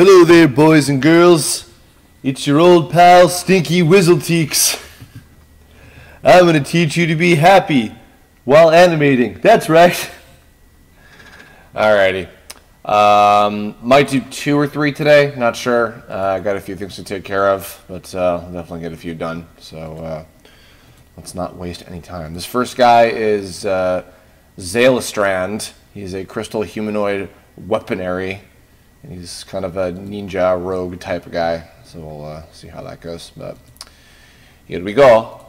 Hello there, boys and girls. It's your old pal, Stinky Whizzleteeks. I'm going to teach you to be happy while animating. That's right. Alrighty. Might do 2 or 3 today. Not sure. I got a few things to take care of, but I'll definitely get a few done. So let's not waste any time. This first guy is Zalastrand. He's a crystal humanoid weaponary. And he's kind of a ninja rogue type of guy, so we'll see how that goes. But here we go.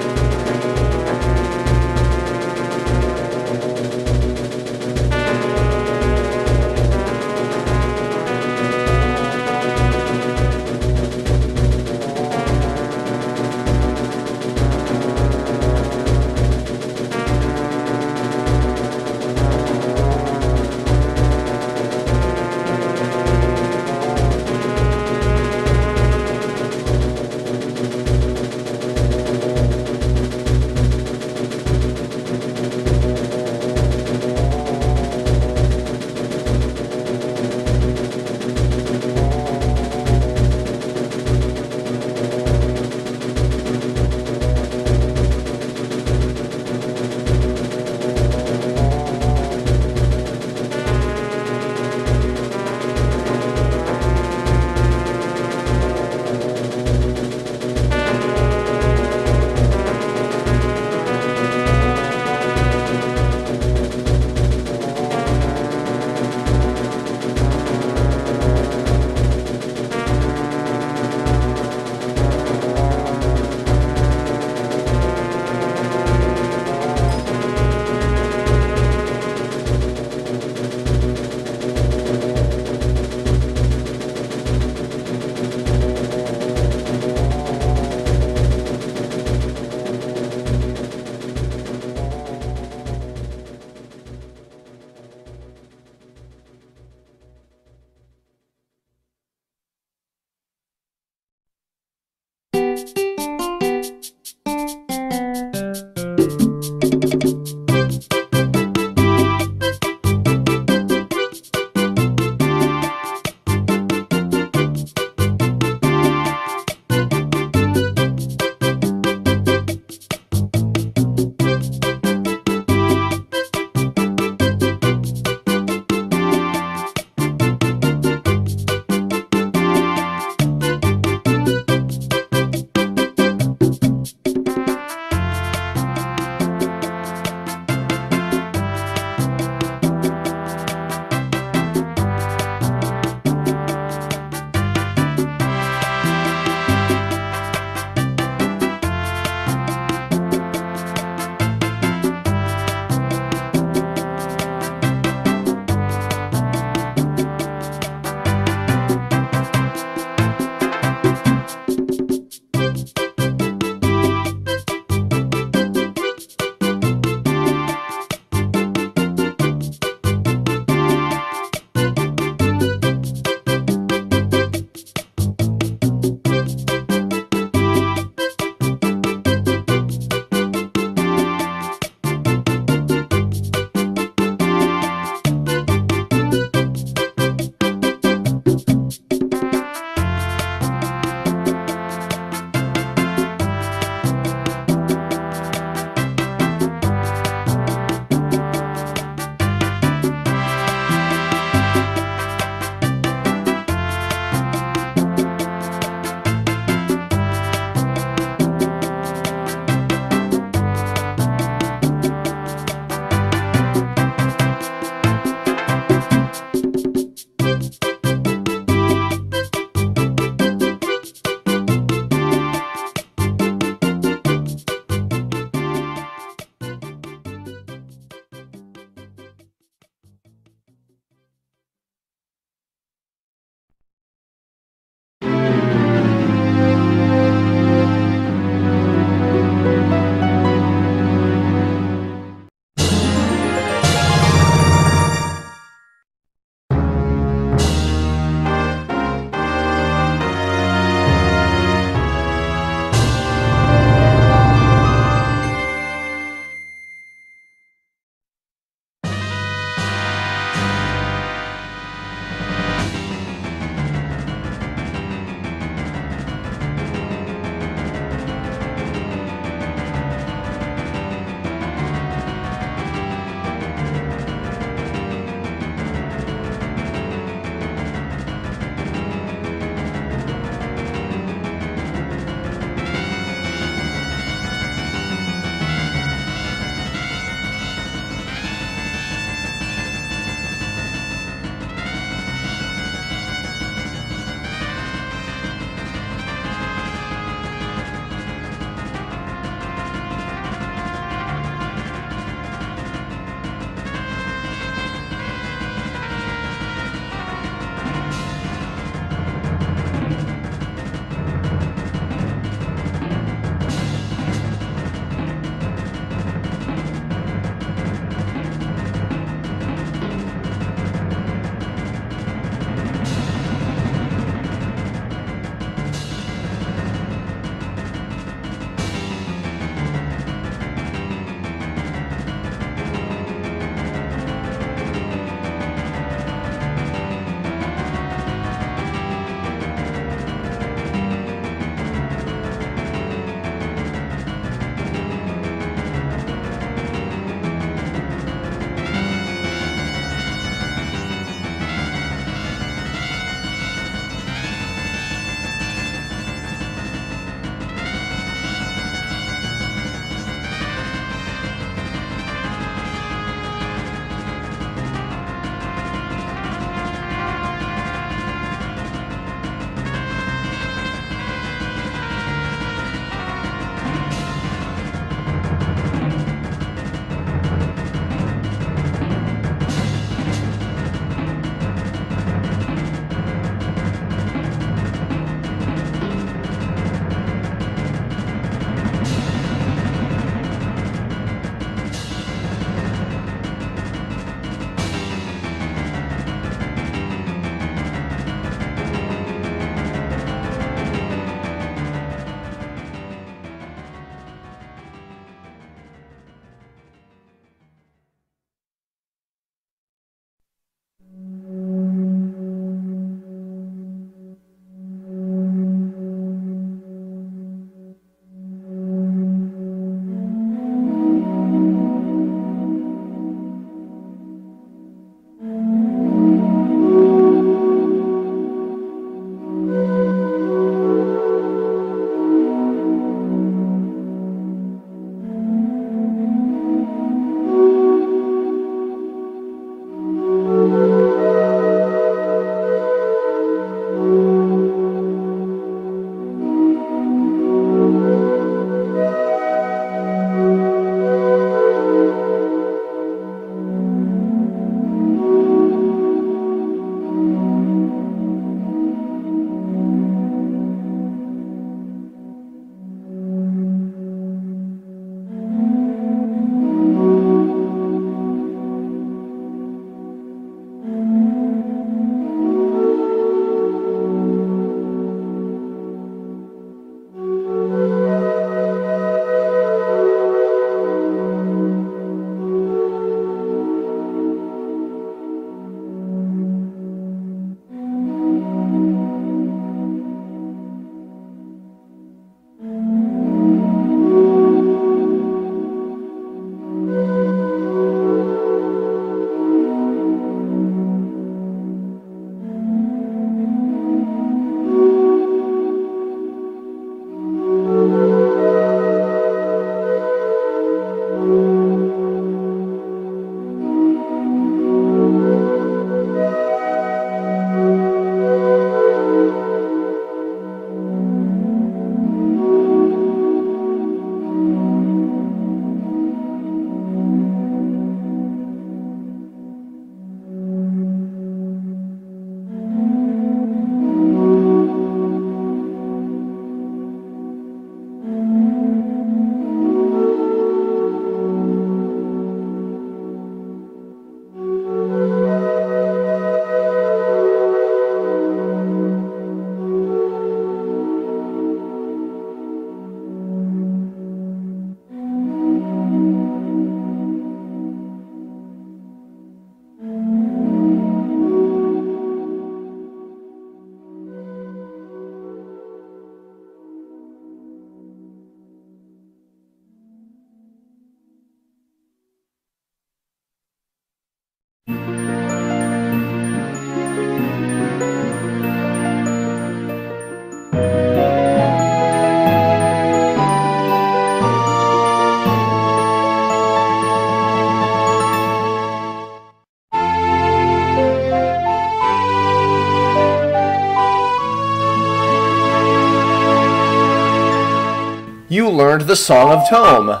learned the Song of Tome.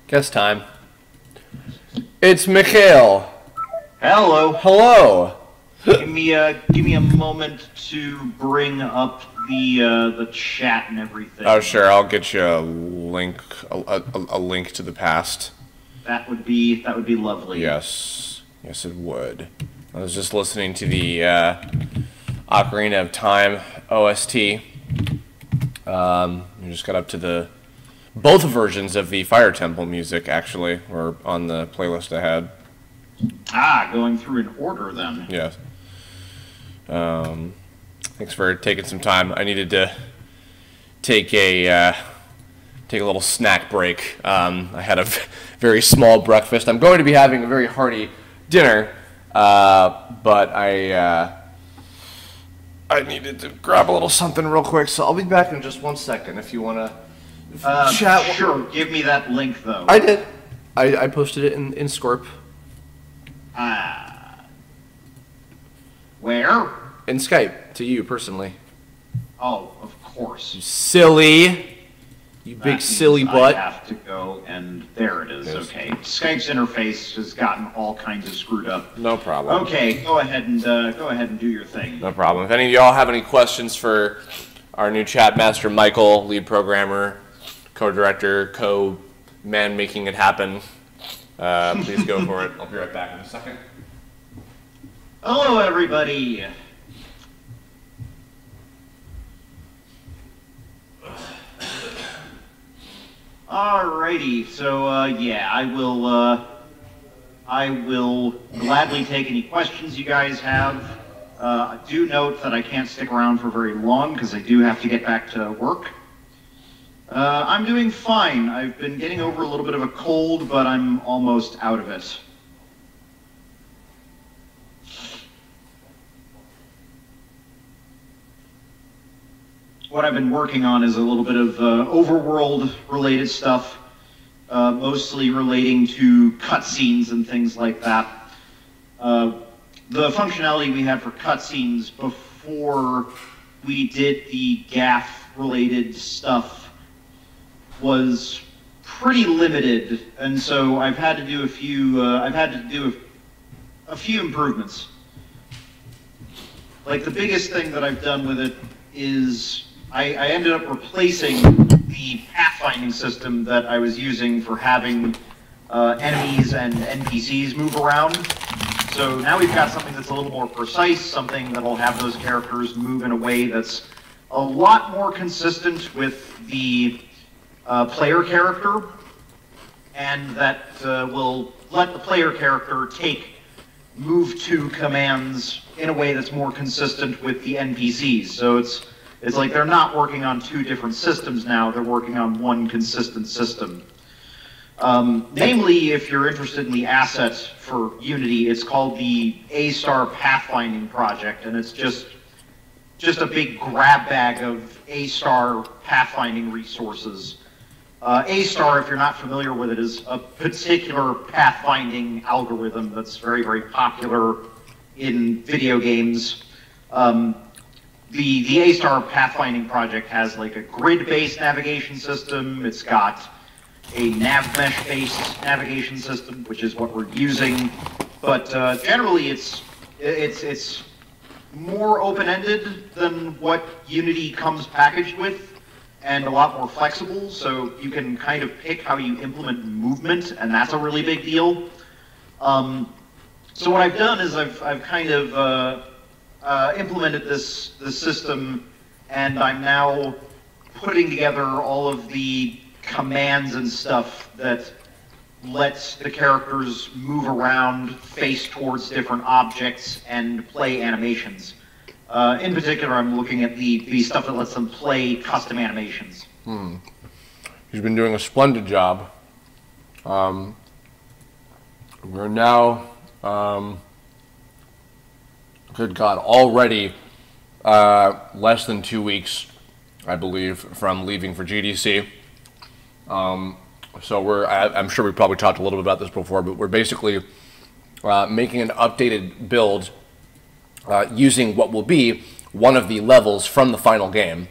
Guess time. It's Mikhail. Hello. Hello. Give me a moment to bring up the chat and everything. Oh, sure. I'll get you a link, a link to the past. That would be lovely. Yes. Yes, it would. I was just listening to the Ocarina of Time OST. We just got up to both versions of the Fire Temple music, actually, were on the playlist I had. Ah, going through in order then. Yes. Thanks for taking some time. I needed to take a little snack break. I had a very small breakfast. I'm going to be having a very hearty dinner, but I needed to grab a little something real quick. So I'll be back in just 1 second if you want to chat. Sure. Give me that link though. I did. I posted it in Scorp. Where? In Skype, to you personally. Oh, of course. You silly. You big silly butt. I have to go, and there it is. Yes. Okay. Skype's interface has gotten all kinds of screwed up. No problem. Okay, go ahead and do your thing. No problem. If any of y'all have any questions for our new chat master, Michael, lead programmer, co-director, co-man making it happen, please go for it. I'll be right back in a second. Hello, everybody. Alrighty, so yeah, I will gladly take any questions you guys have. Do note that I can't stick around for very long because I do have to get back to work. I'm doing fine. I've been getting over a little bit of a cold, but I'm almost out of it. What I've been working on is a little bit of overworld-related stuff, mostly relating to cutscenes and things like that. The functionality we had for cutscenes before we did the GAF-related stuff was pretty limited, and so I've had to do a few. A few improvements. Like the biggest thing that I've done with it is I ended up replacing the pathfinding system that I was using for having enemies and NPCs move around. So now we've got something that's a little more precise, something that'll have those characters move in a way that's a lot more consistent with the player character, and that will let the player character take move to commands in a way that's more consistent with the NPCs. So it's like they're not working on two different systems now, they're working on one consistent system. Namely, if you're interested in the asset for Unity, it's called the A-Star Pathfinding Project, and it's just a big grab bag of A-Star pathfinding resources. A-Star, if you're not familiar with it, is a particular pathfinding algorithm that's very, very popular in video games. The A-Star Pathfinding Project has like a grid-based navigation system. It's got a nav-mesh-based navigation system, which is what we're using. But generally, it's more open-ended than what Unity comes packaged with, and a lot more flexible. So you can kind of pick how you implement movement, and that's a really big deal. So what I've done is I've kind of implemented this system, and I'm now putting together all of the commands and stuff that lets the characters move around, face towards different objects, and play animations. In particular, I'm looking at the stuff that lets them play custom animations. He's been doing a splendid job. We're now, good God, already less than 2 weeks, I believe, from leaving for GDC. So I'm sure we probably talked a little bit about this before, but we're basically making an updated build using what will be one of the levels from the final game.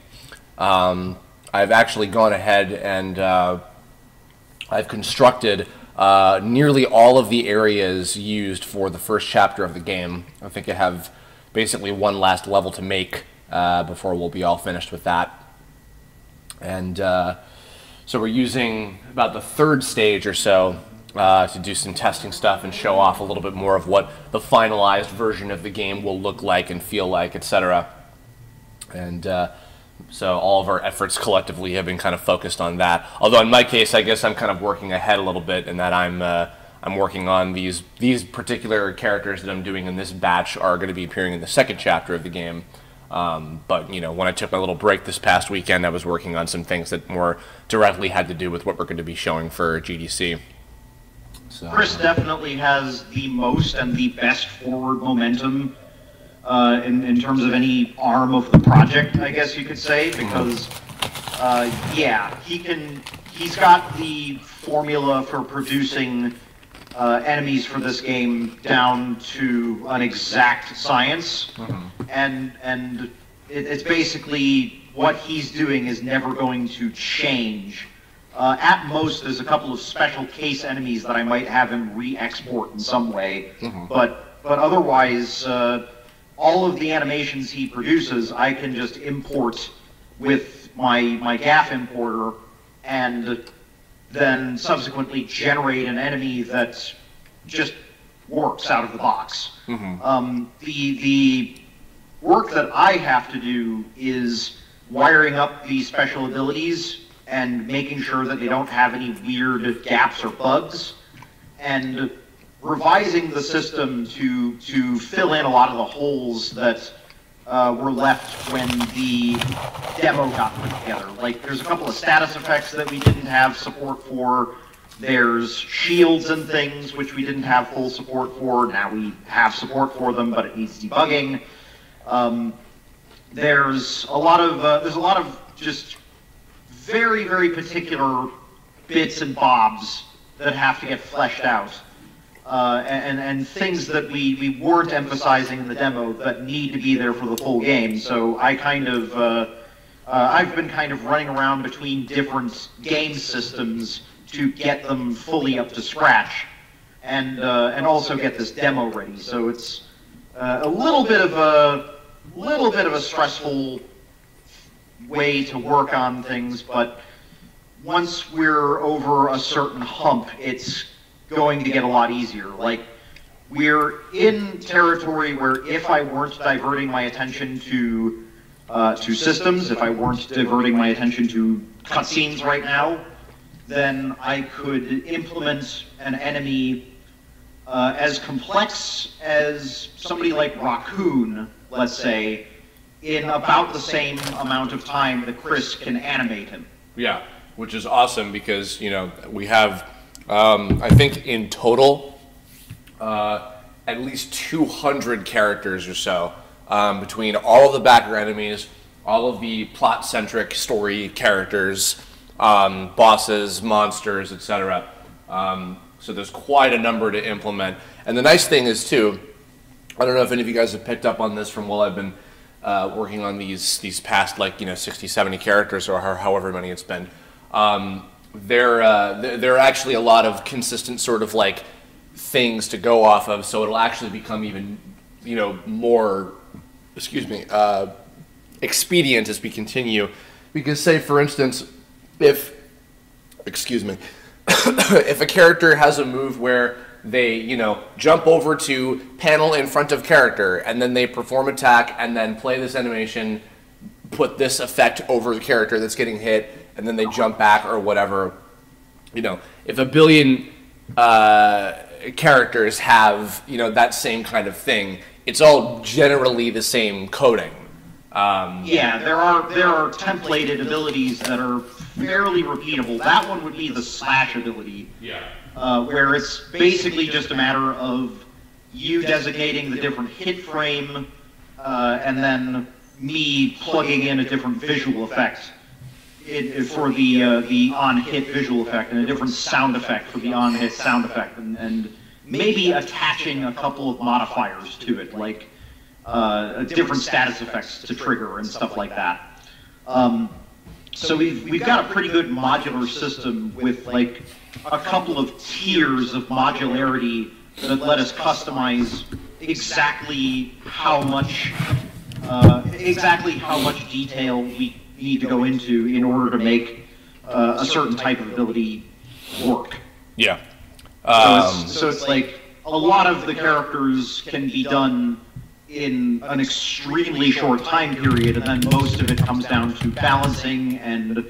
I've actually gone ahead and I've constructed nearly all of the areas used for the first chapter of the game. I think I have basically one last level to make before we'll be all finished with that. And so we're using about the third stage or so to do some testing stuff and show off a little bit more of what the finalized version of the game will look like and feel like, etc. And so all of our efforts collectively have been kind of focused on that. Although in my case, I guess I'm kind of working ahead a little bit in that I'm working on these particular characters that I'm doing in this batch are going to be appearing in the second chapter of the game. But, you know, when I took my little break this past weekend, I was working on some things that more directly had to do with what we're going to be showing for GDC. So, Chris definitely has the most and the best forward momentum in terms of any arm of the project, I guess you could say, because, yeah, he's got the formula for producing enemies for this game down to an exact science, and it's basically what he's doing is never going to change. At most, there's a couple of special case enemies that I might have him re-export in some way, but otherwise, all of the animations he produces, I can just import with my GAF importer, and then subsequently generate an enemy that just works out of the box. The work that I have to do is wiring up these special abilities and making sure that they don't have any weird gaps or bugs, and revising the system to fill in a lot of the holes that were left when the demo got put together. Like, there's a couple of status effects that we didn't have support for. There's shields and things which we didn't have full support for. Now we have support for them, but it needs debugging. There's a lot of just very, very particular bits and bobs that have to get fleshed out. And things that we weren't emphasizing in the demo that need to be there for the full game. So I kind of, I've been kind of running around between different game systems to get them fully up to scratch, and also get this demo ready. So it's a little bit of a stressful way to work on things, but once we're over a certain hump, it's going to get a lot easier. Like, we're in territory where if I weren't diverting my attention to systems, if I weren't diverting my attention to cutscenes right now, then I could implement an enemy as complex as somebody like Raccoon, let's say, in about the same amount of time that Chris can animate him. Yeah, which is awesome because, you know, we have I think in total, at least 200 characters or so, between all of the backer enemies, all of the plot-centric story characters, bosses, monsters, etc. So there's quite a number to implement. And the nice thing is, too, I don't know if any of you guys have picked up on this from while I've been working on these past, like, 60, 70 characters, or however many it's been. There are actually a lot of consistent sort of like things to go off of, so it'll actually become even, more, expedient as we continue. Because say, for instance, if a character has a move where they, jump over to panel in front of character, and then they perform attack, and then play this animation, put this effect over the character that's getting hit, and then they jump back or whatever. If a billion characters have, that same kind of thing, it's all generally the same coding. Yeah, there are templated abilities that are fairly repeatable. That one would be the slash ability. Yeah. Where it's basically just a matter of you designating the different hit frame, and then me plugging in a different visual effect for the on-hit visual effect, and a different sound effect for the on-hit sound effect, and maybe attaching a couple of modifiers to it, like different status effects to trigger and stuff like that. So we've got a pretty good modular system with like a couple of tiers of modularity that let us customize exactly how much detail we need to go into in order to make a certain type of ability work. Yeah. So it's like a lot of the characters can be done in an extremely short time period, and then most of it comes down to balancing and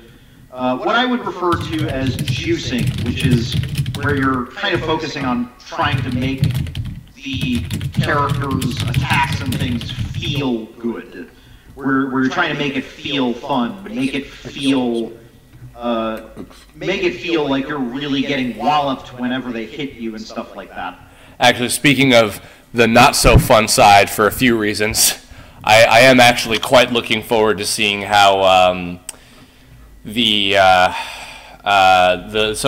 what I would refer to as juicing, which is where you're kind of focusing on trying to make the characters' attacks and things feel good. Where you're trying to make it feel fun, make it feel like you're really getting walloped whenever they hit you and stuff like that. Actually, speaking of the not-so-fun side, for a few reasons, I am actually quite looking forward to seeing how some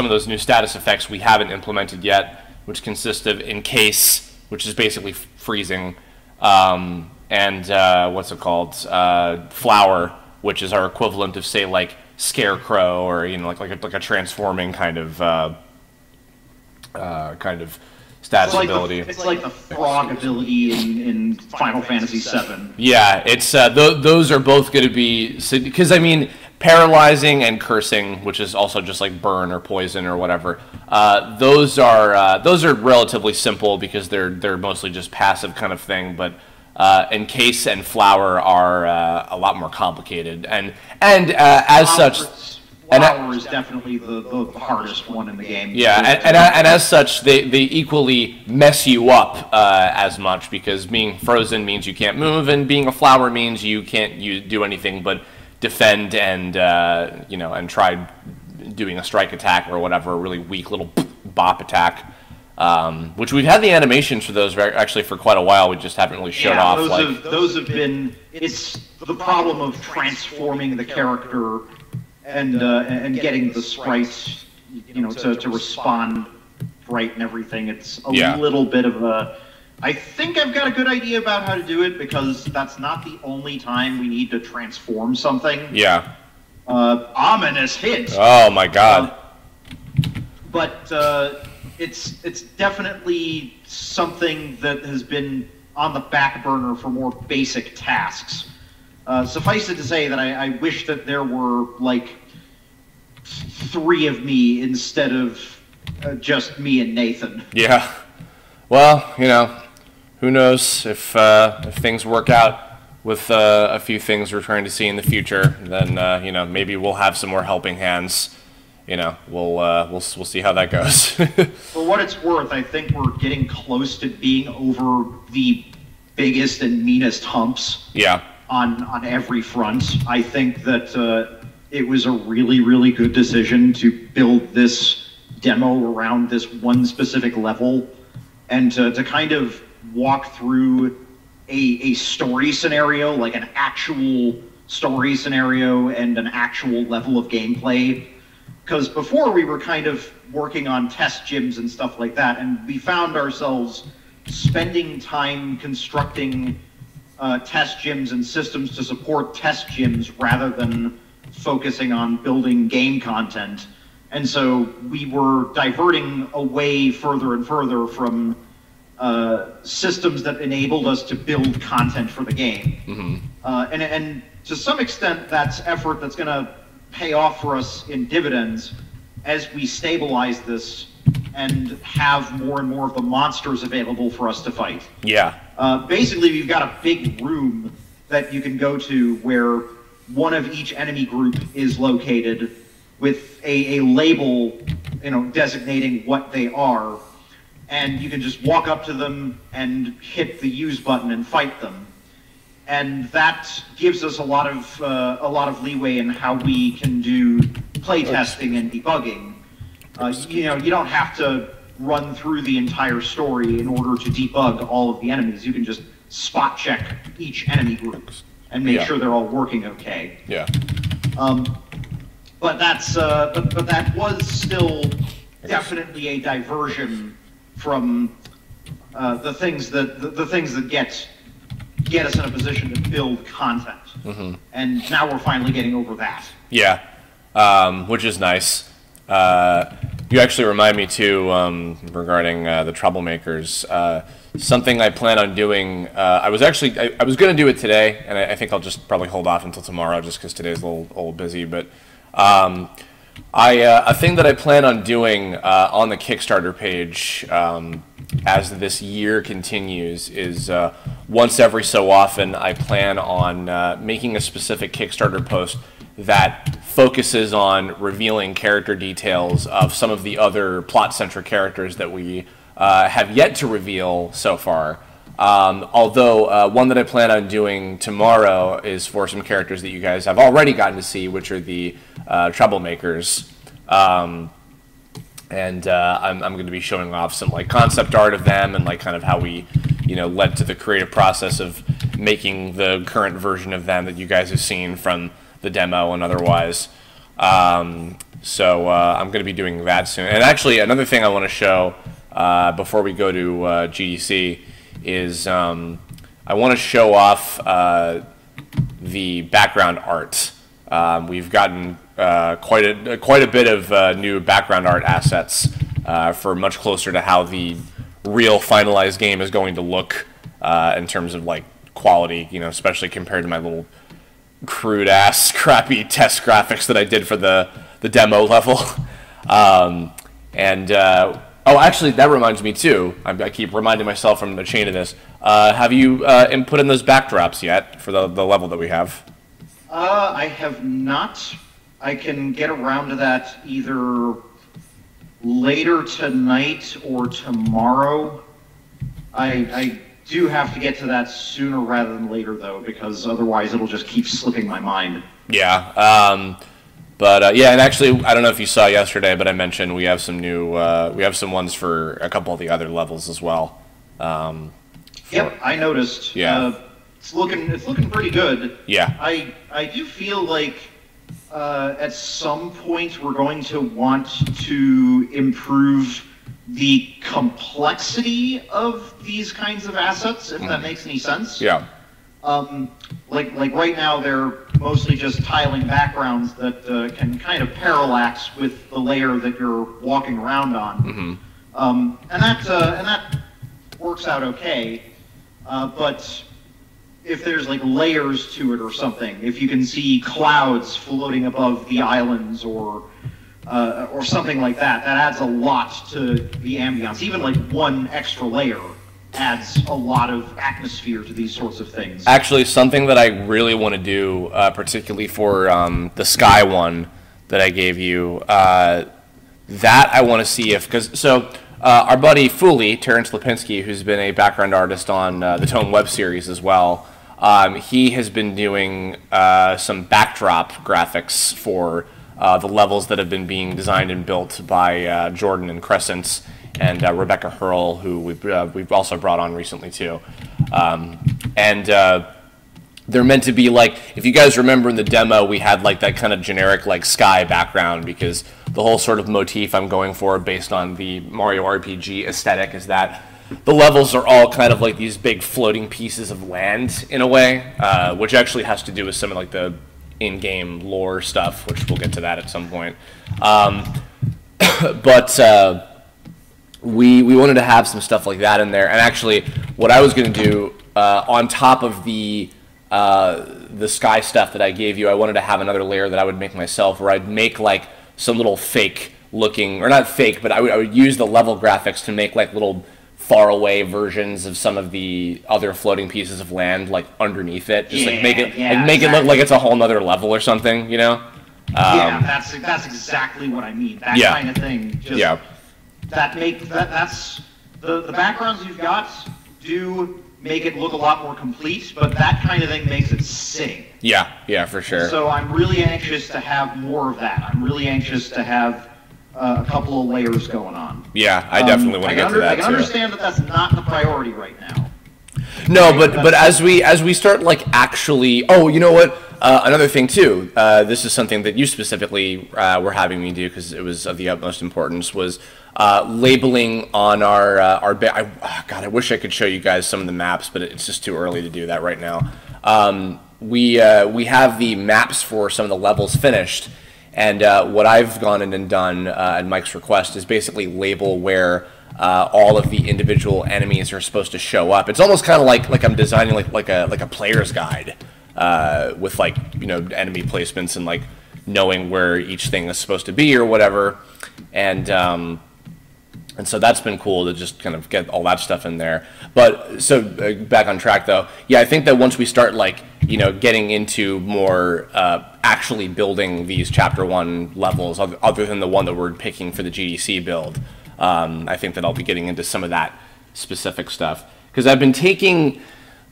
of those new status effects we haven't implemented yet, which consist of encase, which is basically freezing, and what's it called, flower, which is our equivalent of, say, like scarecrow, or like a transforming kind of status ability. It's like the frog ability in Final Fantasy VII. Yeah, it's those are both going to be, because I mean, paralyzing and cursing, which is also just like burn or poison or whatever. Those are relatively simple because they're mostly just passive kind of thing. But encase and flower are a lot more complicated, and as such. Flower is definitely the hardest one in the game. Yeah, and as such, they equally mess you up as much, because being frozen means you can't move, and being a flower means you can't do anything but defend and and try doing a strike attack or whatever, a really weak little bop attack. Which we've had the animations for those actually for quite a while. We just haven't really showed off. Those have been. It's the problem of transforming the character and getting the sprites, to respond right and everything. It's a little bit of a. I think I've got a good idea about how to do it, because that's not the only time we need to transform something. Yeah. Ominous hint. Oh my God. But it's definitely something that has been on the back burner for more basic tasks. Suffice it to say that I wish that there were, like, 3 of me instead of just me and Nathan. Yeah. Well, who knows if things work out with a few things we're trying to see in the future, then, maybe we'll have some more helping hands. We'll see how that goes. For what it's worth, I think we're getting close to being over the biggest and meanest humps. Yeah. On every front. I think that it was a really, really good decision to build this demo around this one specific level, and to kind of walk through a story scenario, like an actual story scenario and an actual level of gameplay. Because before we were kind of working on test gyms and stuff like that, and we found ourselves spending time constructing test gyms and systems to support test gyms rather than focusing on building game content. And so we were diverting away further and further from systems that enabled us to build content for the game. Mm-hmm. And to some extent, that's effort that's going to pay off for us in dividends as we stabilize this and have more and more of the monsters available for us to fight. Yeah. Basically, we've got a big room that you can go to where one of each enemy group is located with a label, designating what they are, and you can just walk up to them and hit the use button and fight them. And that gives us a lot of leeway in how we can do playtesting and debugging. You don't have to run through the entire story in order to debug all of the enemies. You can just spot check each enemy group and make sure they're all working okay. Yeah. But that was still definitely a diversion from the things that get us in a position to build content. Mm-hmm. And now we're finally getting over that. Yeah, which is nice. You actually remind me too, regarding the Troublemakers. Something I plan on doing. I was going to do it today, and I think I'll just probably hold off until tomorrow, just because today's a little busy. But a thing that I plan on doing on the Kickstarter page as this year continues is once every so often I plan on making a specific Kickstarter post that focuses on revealing character details of some of the other plot-centric characters that we have yet to reveal so far. Although one that I plan on doing tomorrow is for some characters that you guys have already gotten to see, which are the Troublemakers. And I'm going to be showing off some like concept art of them and like kind of how we, led to the creative process of making the current version of them that you guys have seen from the demo and otherwise. So I'm going to be doing that soon. And actually, another thing I want to show before we go to GDC is I want to show off the background art. We've gotten quite a bit of new background art assets for much closer to how the real finalized game is going to look in terms of like quality, especially compared to my little crude ass crappy test graphics that I did for the demo level. Oh, actually, that reminds me too. I keep reminding myself from the chain of this. Have you input in those backdrops yet for the level that we have? I have not. I can get around to that either later tonight or tomorrow. I do have to get to that sooner rather than later, though, because otherwise it'll just keep slipping my mind. Yeah. Yeah, and actually, I don't know if you saw yesterday, but I mentioned we have some new, we have some ones for a couple of the other levels as well. Yep, I noticed. Yeah. It's looking pretty good. Yeah. I do feel like at some point we're going to want to improve the complexity of these kinds of assets, if that makes any sense. Yeah. Like right now they're mostly just tiling backgrounds that can kind of parallax with the layer that you're walking around on. Mm-hmm. And that works out okay. But if there's like layers to it or something, if you can see clouds floating above the islands or something like that, that adds a lot to the ambience. Even like one extra layer adds a lot of atmosphere to these sorts of things. Actually, something that I really want to do, particularly for the sky one that I gave you, that I want to see if, our buddy Fooley, Terrence Lipinski, who's been a background artist on the Tome web series as well, he has been doing some backdrop graphics for the levels that have been being designed and built by Jordan and Crescents and Rebecca Hurl, who we've also brought on recently too. They're meant to be like, if you guys remember in the demo, we had like that kind of generic like sky background, because the whole sort of motif I'm going for based on the Mario RPG aesthetic is that the levels are all kind of like these big floating pieces of land in a way, which actually has to do with some of like the in-game lore stuff, which we'll get to that at some point. We wanted to have some stuff like that in there, and actually what I was going to do on top of the sky stuff that I gave you, I wanted to have another layer that I would make myself, where I'd make like some little fake looking, or not fake, but I would use the level graphics to make like little faraway versions of some of the other floating pieces of land like underneath it, just like make it look like it's a whole nother level or something, Yeah, that's exactly what I mean. That kind of thing. Just, that's the backgrounds you've got do make it look a lot more complete, but that kind of thing makes it sing. Yeah, for sure. So I'm really anxious to have more of that. I'm really anxious to have a couple of layers going on. Yeah, I definitely want to get to that too. I can understand that that's not the priority right now. No, but as we start like actually, you know what? Another thing too. This is something that you specifically were having me do because it was of the utmost importance. Was labeling on our God, I wish I could show you guys some of the maps, but it's just too early to do that right now. We have the maps for some of the levels finished, and what I've gone in and done at Mike's request is basically label where all of the individual enemies are supposed to show up. It's almost kind of like I'm designing like a player's guide with enemy placements and knowing where each thing is supposed to be or whatever, and so that's been cool to just kind of get all that stuff in there. But so back on track though, yeah, I think that once we start getting into more actually building these Chapter 1 levels, other than the one that we're picking for the GDC build, I think that I'll be getting into some of that specific stuff. Because I've been taking,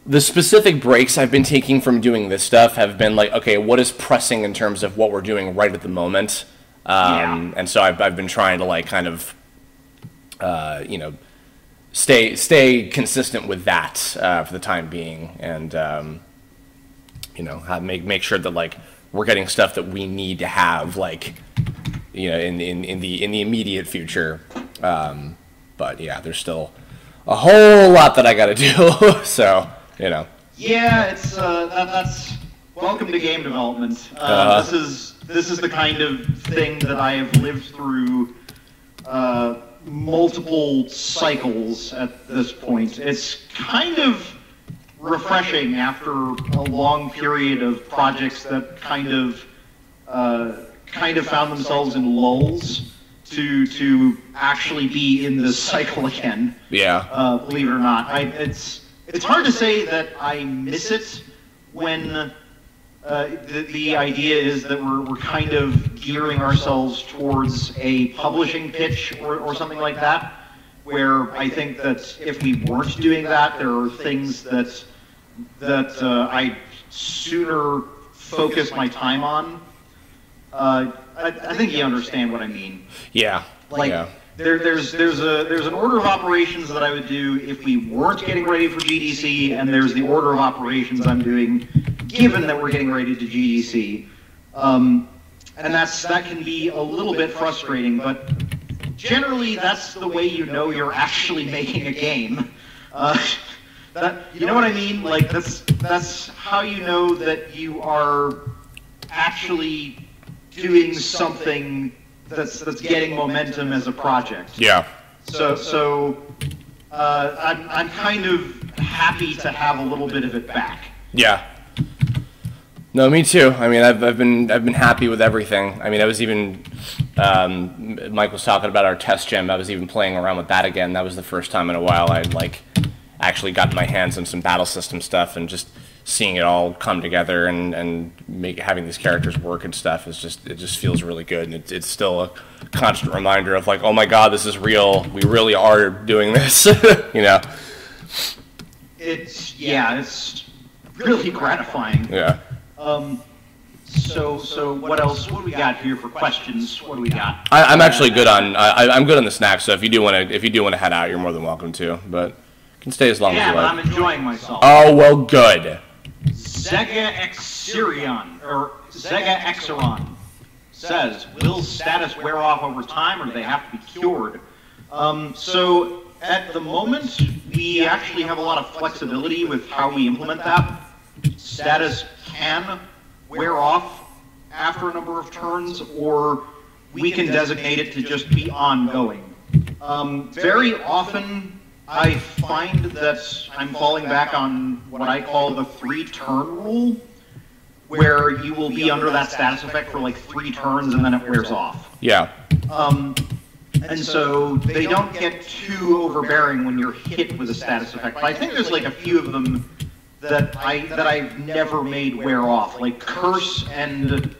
the specific breaks I've been taking from doing this stuff have been okay, what is pressing in terms of what we're doing right at the moment? And so I've been trying to kind of, stay consistent with that for the time being, and make sure that we're getting stuff that we need to have in the immediate future. But yeah, there's still a whole lot that I got to do. So Yeah, it's that's welcome to game development. This is the kind of thing that I have lived through multiple cycles at this point. It's kind of refreshing after a long period of projects that kind of found themselves in lulls to actually be in this cycle again. Yeah. Believe it or not, it's hard to say that I miss it when the idea is that we're kind of gearing ourselves towards a publishing pitch or something like that, where I think that if we weren't doing that, there are things that I sooner focus my time on. I think you understand what I mean. Yeah. Yeah. There's an order of operations that I would do if we weren't getting ready for GDC, and there's the order of operations I'm doing given that we're getting ready to GDC. And that can be a little bit frustrating, but generally that's the way you're actually making a game. You know what I mean? That's how you know that you are actually doing something that's getting momentum as a project. Yeah. So I'm kind of happy to have a little bit of it back. Yeah. No, me too. I mean, I've been happy with everything. I mean, I was even Mike was talking about our test gem. I was even playing around with that again. That was the first time in a while I'd actually gotten my hands on some battle system stuff, and just seeing it all come together and having these characters work and stuff is it just feels really good, and it's still a constant reminder of oh my God, this is real. We really are doing this. It's really gratifying. Yeah. So what else? What do we got here for questions? What do we got? I'm actually good on I'm good on the snacks. So if you do want to head out, you're more than welcome to. But you can stay as long as you like. Yeah, I'm enjoying myself. Oh well, good. Zega Exeron says, will status wear off over time, or do they have to be cured? So at the moment, we actually have a lot of flexibility with how we implement that. Status can wear off after a number of turns, or we can designate it to just be ongoing. Very often, I find that I'm falling back on what I call the 3-turn rule, where you will be under that status effect for 3 turns and then it wears off. Yeah. And so they don't get too overbearing when you're hit with a status effect. But I think there's a few of them that I've never made wear off, like Curse and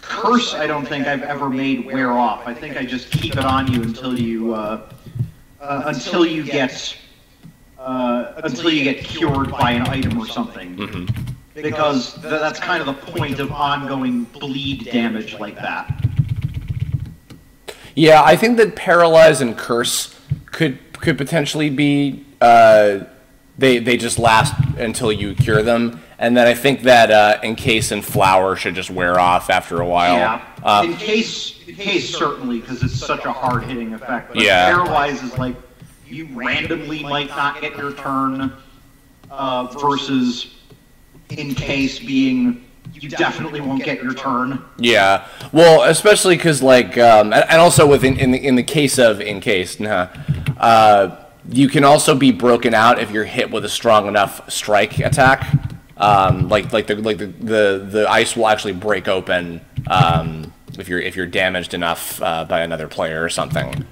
Curse. I don't think I've ever made wear off. I think I just keep it on you until you get cured by an item or something. Mm-hmm. Because that's kind of the point of ongoing bleed damage like that. Yeah, I think that Paralyze and Curse could potentially be they just last until you cure them. And then I think that Encase and Flower should just wear off after a while. Yeah, Encase certainly, because it's such a hard-hitting effect. But yeah. Paralyze is like, you randomly might not get your turn, versus Encase being, you definitely won't get your turn. Yeah, well, especially because, like, and also in the case of Encase, you can also be broken out if you're hit with a strong enough strike attack. Like the ice will actually break open if you're damaged enough by another player or something.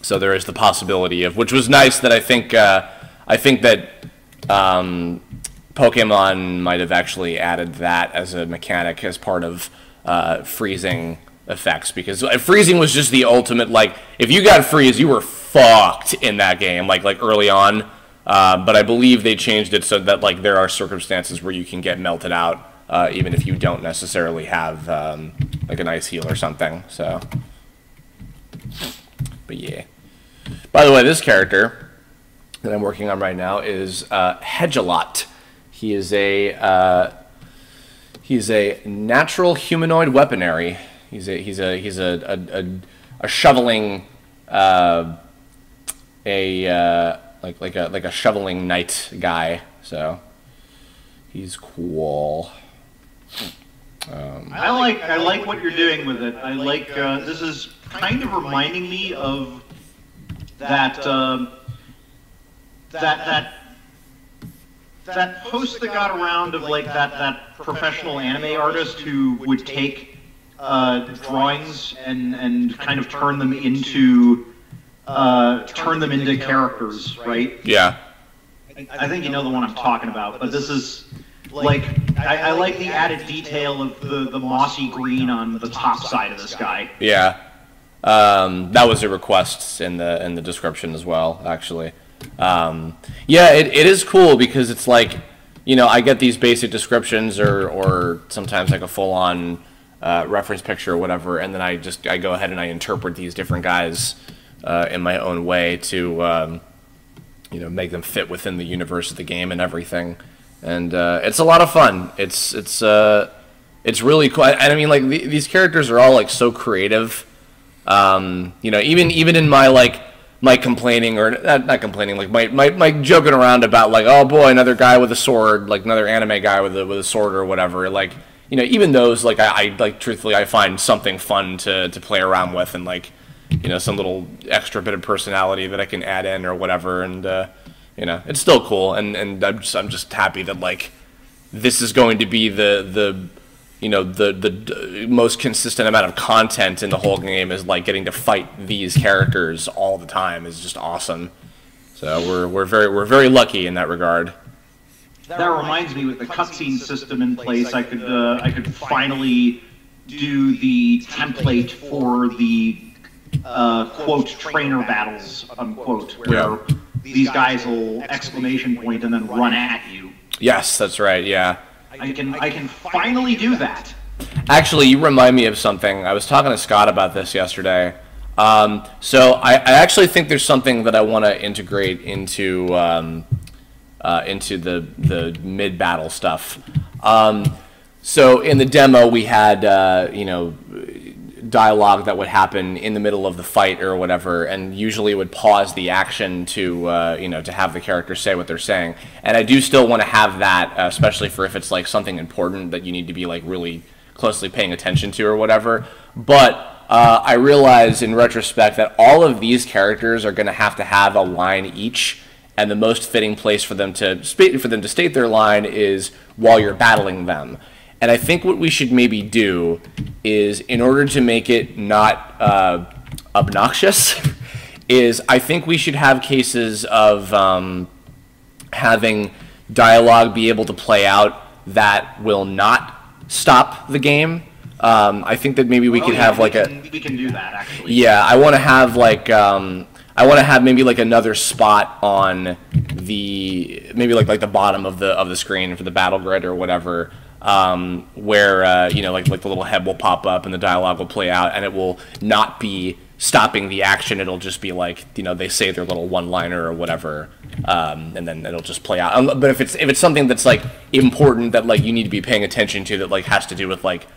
So there is the possibility of, which was nice, that I think that Pokemon might have actually added that as a mechanic as part of freezing effects, because freezing was just the ultimate, like, if you got freeze, you were fucked in that game, like early on. But I believe they changed it so that, like, there are circumstances where you can get melted out, even if you don't necessarily have like an ice heal or something. So, but yeah. By the way, this character that I'm working on right now is Hedgelot. He is a natural humanoid weaponary. He's a shoveling like a shoveling knight guy. So he's cool. I like what you're doing with it. I like this is kind of reminding me of that that post that got around of, like, that professional anime artist who would take drawings and kind of turn them into characters, right? Yeah. I think you know the one I'm talking about, but this is, like, I like the added detail of the mossy green on the top side of this guy. Yeah. That was a request in the description as well, actually. Yeah, it is cool because it's like, you know, I get these basic descriptions or sometimes like a full-on reference picture or whatever, and then I go ahead and I interpret these different guys in my own way to you know, make them fit within the universe of the game and everything. And it's a lot of fun. It's really cool. And I mean, like, these characters are all, like, so creative. You know, even in my complaining, or not complaining, like my joking around about, like, oh boy, another guy with a sword, like another anime guy with a sword or whatever. Like, you know, even those, like, I like, truthfully, I find something fun to play around with, and, like, you know, some little extra bit of personality that I can add in or whatever, and you know, it's still cool, and I'm just happy that, like, this is going to be the you know, the most consistent amount of content in the whole game, is, like, getting to fight these characters all the time is just awesome. So we're very lucky in that regard. That reminds me, with the cutscene system in place, I could finally do the template for the quote trainer battles, unquote, where these guys will exclamation point and then run at you. Yes, that's right. Yeah. I can finally do that. Actually, you remind me of something. I was talking to Scott about this yesterday. So I actually think there's something that I want to integrate into the mid-battle stuff. So in the demo, we had you know, dialogue that would happen in the middle of the fight or whatever, and usually it would pause the action to you know, to have the character say what they're saying. And I do still want to have that, especially for if it's, like, something important that you need to be, like, really closely paying attention to or whatever. But I realize in retrospect that all of these characters are going to have a line each, and the most fitting place for them to state their line is while you're battling them. And I think what we should maybe do is, in order to make it not obnoxious, is I think we should have cases of having dialogue be able to play out that will not stop the game. I think that maybe we could have, like, we can do that, actually. Yeah, I want to have, like, maybe, like, another spot on the, maybe like the bottom of the screen for the battle grid or whatever, where you know, like the little head will pop up and the dialogue will play out, and it will not be stopping the action. It'll just be like, you know, they say their little one-liner or whatever, and then it'll just play out. But if it's something that's like important that like you need to be paying attention to, that like has to do with like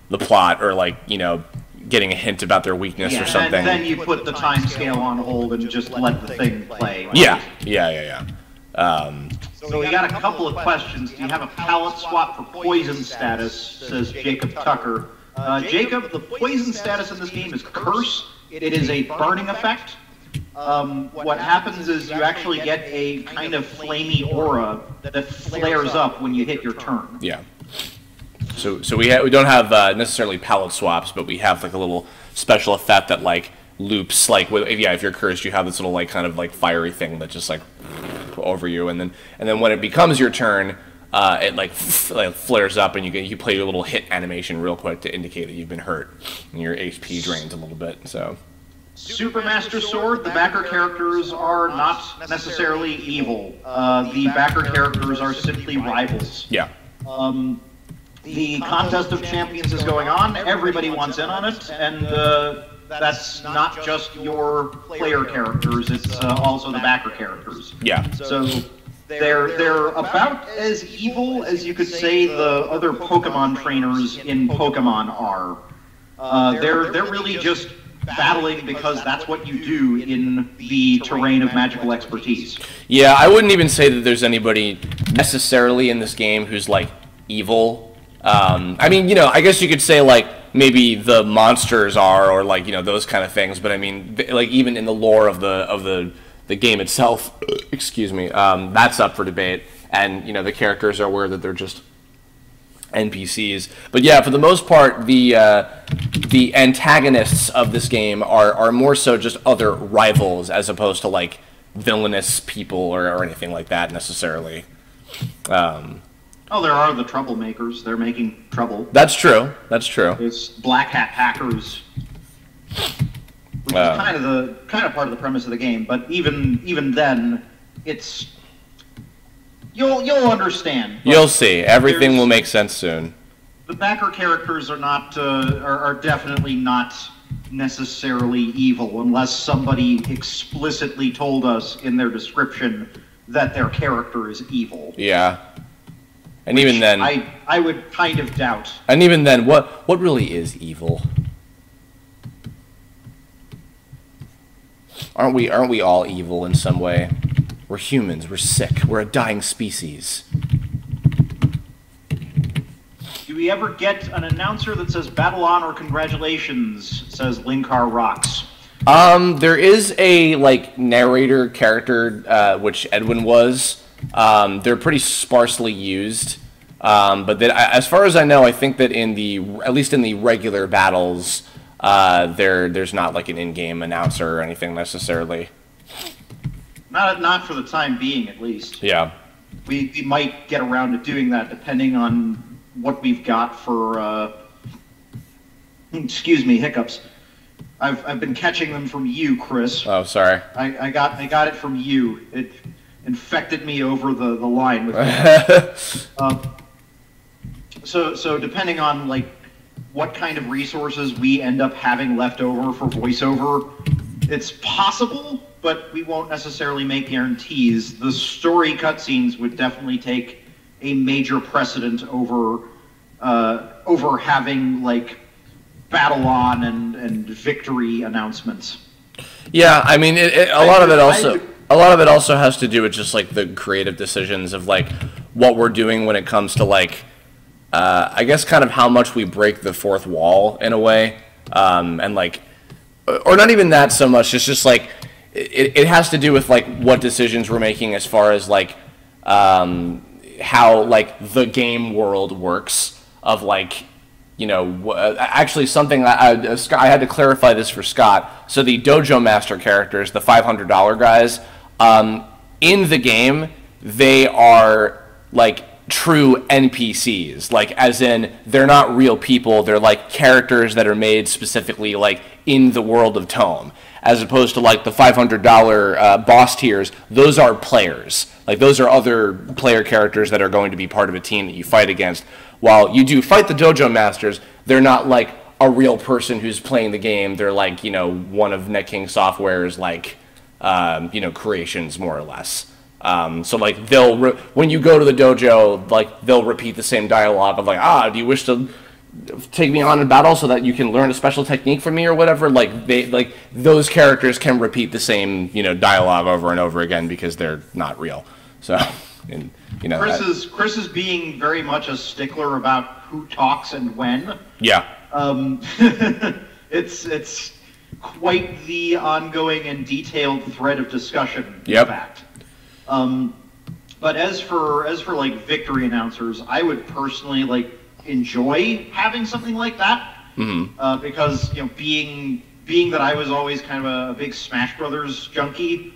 the plot or like, you know, getting a hint about their weakness or something, and then you put the time scale on hold and just let the thing play. Right? Yeah. So we got a couple of questions. Do you have a palette swap for poison status? Says Jacob Tucker. Jacob, the poison status in this game is Curse. It is a burning effect. What happens is you actually get a kind of flamey aura that flares up when you hit your turn. Yeah. So we don't have necessarily palette swaps, but we have like a little special effect that like loops, like if you're cursed, you have this little like kind of like fiery thing that just like over you, and then when it becomes your turn, it like flares up, and you play your little hit animation real quick to indicate that you've been hurt, and your HP drains a little bit. So Supermaster Sword, the backer characters are not necessarily evil. The backer characters are simply rivals. Yeah. The Contest of Champions is going on. Everybody wants in on it, and that's not just your player characters, it's also the backer characters. Yeah. So they're about as evil as you could say the other Pokemon trainers in Pokemon are. They're really just battling because that's what you do in the terrain of magical expertise. Yeah, I wouldn't even say that there's anybody necessarily in this game who's like evil. I mean, you know, I guess you could say like maybe the monsters are, or like, you know, those kind of things. But I mean, like even in the lore of the game itself, excuse me, that's up for debate. And you know, the characters are aware that they're just NPCs. But yeah, for the most part, the antagonists of this game are more so just other rivals as opposed to like villainous people or anything like that necessarily. Oh, there are the troublemakers. They're making trouble. That's true. That's true. It's black hat hackers, which is kind of part of the premise of the game. But even then, it's you'll understand. You'll see. Everything will make sense soon. The backer characters are not are definitely not necessarily evil unless somebody explicitly told us in their description that their character is evil. Yeah. And even then, I would kind of doubt. And even then, what really is evil? Aren't we all evil in some way? We're humans. We're sick. We're a dying species. Do we ever get an announcer that says "Battle on" or "Congratulations"? Says Linkar Rocks. There is a like narrator character, which Edwin was. They're pretty sparsely used, but as far as I know, I think that at least in the regular battles, there's not like an in-game announcer or anything necessarily. Not for the time being, at least. Yeah. We might get around to doing that depending on what we've got for. Excuse me, hiccups. I've been catching them from you, Chris. Oh, sorry. I got it from you. It infected me over the line with that. So depending on like what kind of resources we end up having left over for voiceover, it's possible, but we won't necessarily make guarantees. The story cutscenes would definitely take a major precedent over having like battle on and victory announcements. Yeah, I mean, a lot of it also has to do with just like the creative decisions of like what we're doing when it comes to like I guess kind of how much we break the fourth wall in a way, and like, or not even that so much. It's just like it has to do with like what decisions we're making as far as like how like the game world works of like, you know, actually something I had to clarify this for Scott. So the Dojo Master characters, the $500 guys, in the game, they are like true NPCs, like as in they're not real people. They're like characters that are made specifically like in the world of Tome, as opposed to like the $500 boss tiers. Those are players. Like those are other player characters that are going to be part of a team that you fight against. While you do fight the Dojo Masters, they're not like a real person who's playing the game. They're like, you know, one of NetKing Software's like, you know, creations more or less. So like when you go to the dojo, like they'll repeat the same dialogue of like, do you wish to take me on in battle so that you can learn a special technique from me or whatever? Like those characters can repeat the same, you know, dialogue over and over again because they're not real. So, and you know, Chris is being very much a stickler about who talks and when. Yeah. It's quite the ongoing and detailed thread of discussion. Yep. In fact. But as for like victory announcers, I would personally like enjoy having something like that. Mm-hmm. Because, you know, being that I was always kind of a big Smash Brothers junkie,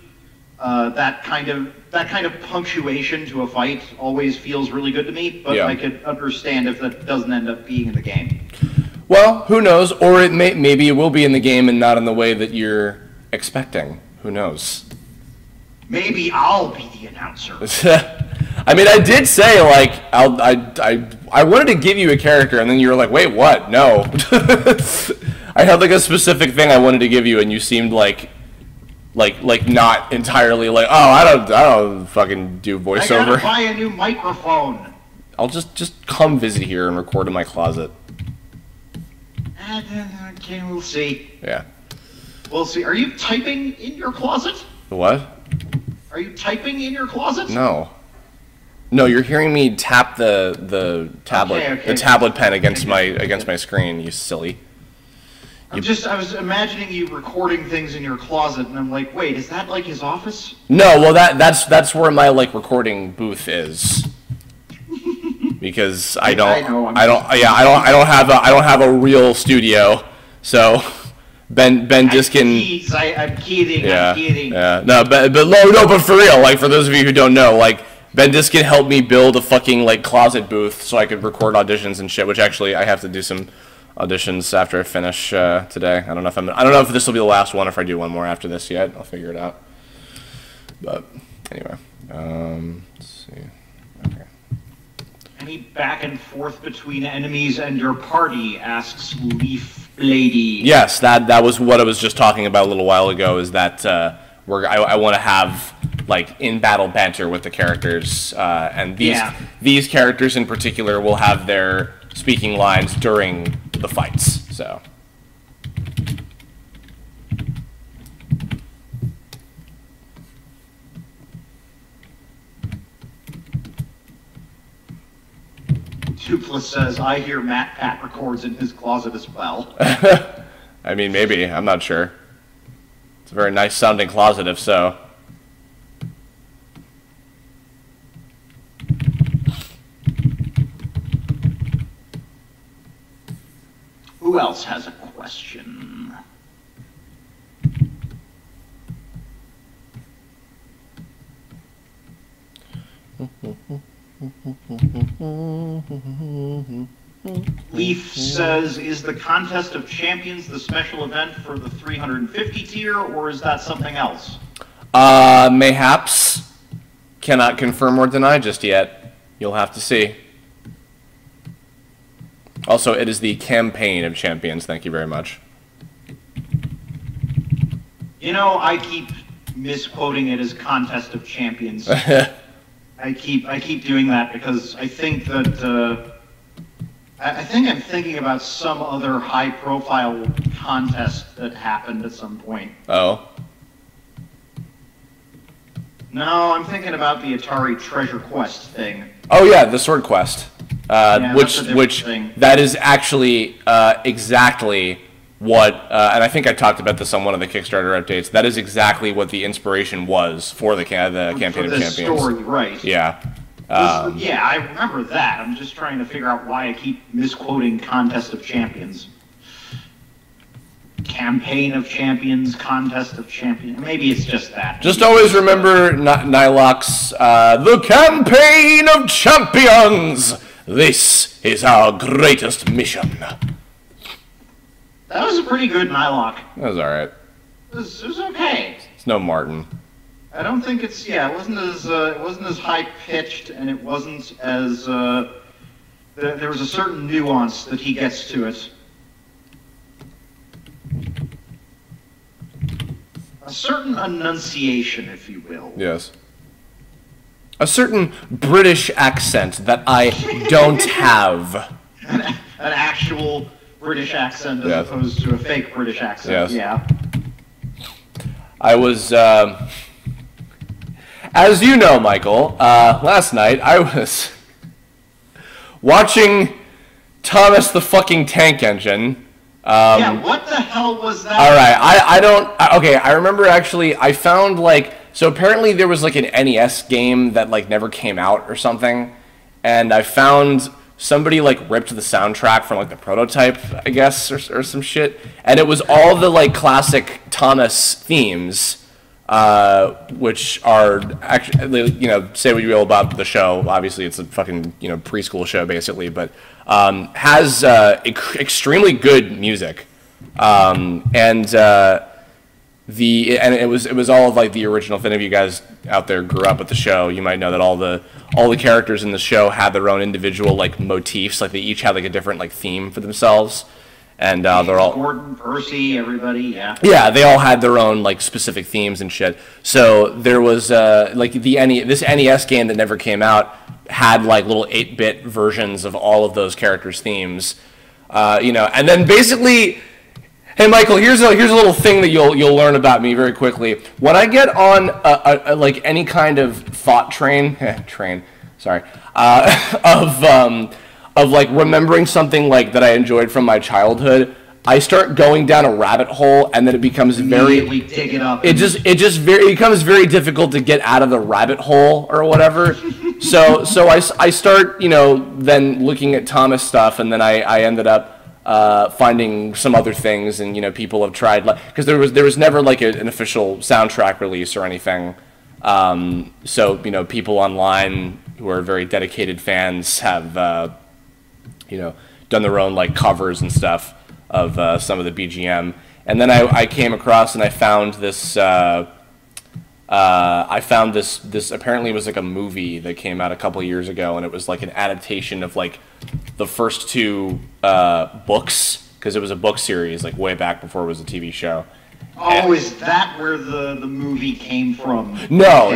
that kind of punctuation to a fight always feels really good to me. But I could understand if that doesn't end up being in the game. Well, who knows? Or maybe it will be in the game and not in the way that you're expecting. Who knows? Maybe I'll be the announcer. I mean, I did say like I wanted to give you a character, and then you were like, "Wait, what? No." I had like a specific thing I wanted to give you, and you seemed like not entirely like, "Oh, I don't fucking do voiceover." I gotta buy a new microphone. I'll just come visit here and record in my closet. Okay, we'll see. Yeah. We'll see. Are you typing in your closet? What? Are you typing in your closet? No. No, you're hearing me tap the tablet the tablet pen against my screen. You silly. I was imagining you recording things in your closet, and I'm like, wait, is that like his office? No, well that's where my like recording booth is. Because I don't have a real studio, so Ben Diskin. I'm kidding. I'm kidding. Yeah. No, but for real, like for those of you who don't know, like Ben Diskin helped me build a fucking like closet booth so I could record auditions and shit. Which actually I have to do some auditions after I finish today. I don't know if this will be the last one. If I do one more after this yet, I'll figure it out. But anyway, let's see. Okay. Any back and forth between enemies and your party? Asks Leaf Lady. Yes, that was what I was just talking about a little while ago. Is that I want to have like in battle banter with the characters, and these characters in particular will have their speaking lines during the fights. So. Toothless says, I hear Matt Pat records in his closet as well. I mean, maybe. I'm not sure. It's a very nice sounding closet, if so. Who else has a question? Leaf says, is the Contest of Champions the special event for the 350 tier, or is that something else? Mayhaps. Cannot confirm or deny just yet. You'll have to see. Also, it is the Campaign of Champions. Thank you very much. You know, I keep misquoting it as Contest of Champions. I keep doing that because I think that I think I'm thinking about some other high-profile contest that happened at some point. Oh. No, I'm thinking about the Atari Treasure Quest thing. Oh yeah, the Sword Quest. Which thing. That is actually exactly what, and I think I talked about this on one of the Kickstarter updates. That is exactly what the inspiration was for the Campaign of Champions. Story, right? Yeah. Yeah, I remember that. I'm just trying to figure out why I keep misquoting Contest of Champions. Campaign of Champions, Contest of Champions. Maybe it's just that. Just always remember Nyloc's The Campaign of Champions. This is our greatest mission. That was a pretty good Nylock. That was alright. It was okay. It's no Martin. I don't think it's, it wasn't as high pitched, and it wasn't as there was a certain nuance that he gets to it. certain enunciation, if you will. Yes. A certain British accent that I don't have. An actual British accent as opposed to a fake British accent. Yes. Yeah. I was, as you know, Michael, last night I was watching Thomas the fucking Tank Engine. Yeah, what the hell was that? Alright, I don't... Okay, I remember actually, I found, like... So apparently there was, like, an NES game that, like, never came out or something. And I found somebody, like, ripped the soundtrack from, like, the prototype, I guess, or some shit. And it was all the, like, classic Thomas themes, which are, actually, you know, say what you will about the show. Obviously, it's a fucking, you know, preschool show, basically. But has extremely good music. And it was all of, like, the original. If any of you guys out there grew up with the show, you might know that all the characters in the show had their own individual, like, motifs. Like, they each had, like, a different, like, theme for themselves, and they're all Gordon, Percy, everybody, yeah. Yeah, they all had their own, like, specific themes and shit. So there was like this NES game that never came out had, like, little 8-bit versions of all of those characters' themes, you know, and then basically. Hey Michael, here's a little thing that you'll learn about me very quickly. When I get on like any kind of thought train, of like remembering something like that I enjoyed from my childhood, I start going down a rabbit hole, and then it becomes dig it up. It becomes very difficult to get out of the rabbit hole or whatever. so I start, you know, then looking at Thomas stuff, and then I ended up finding some other things, and, you know, people have tried, like, because there was never like an official soundtrack release or anything, so, you know, people online who are very dedicated fans have you know, done their own, like, covers and stuff of some of the BGM, and then I came across and I found this this apparently was like a movie that came out a couple years ago, and it was like an adaptation of, like, the first two books, because it was a book series, like, way back before it was a TV show. Oh, is that where the movie came from? No,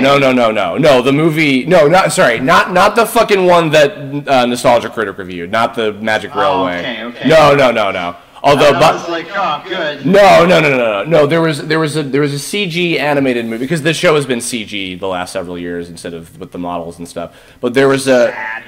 the movie, not the fucking one that Nostalgia Critic reviewed, not the Magic Railway. Okay. No. Although, I was like, oh, good. No. There was a CG animated movie, because this show has been CG the last several years instead of with the models and stuff. But there was a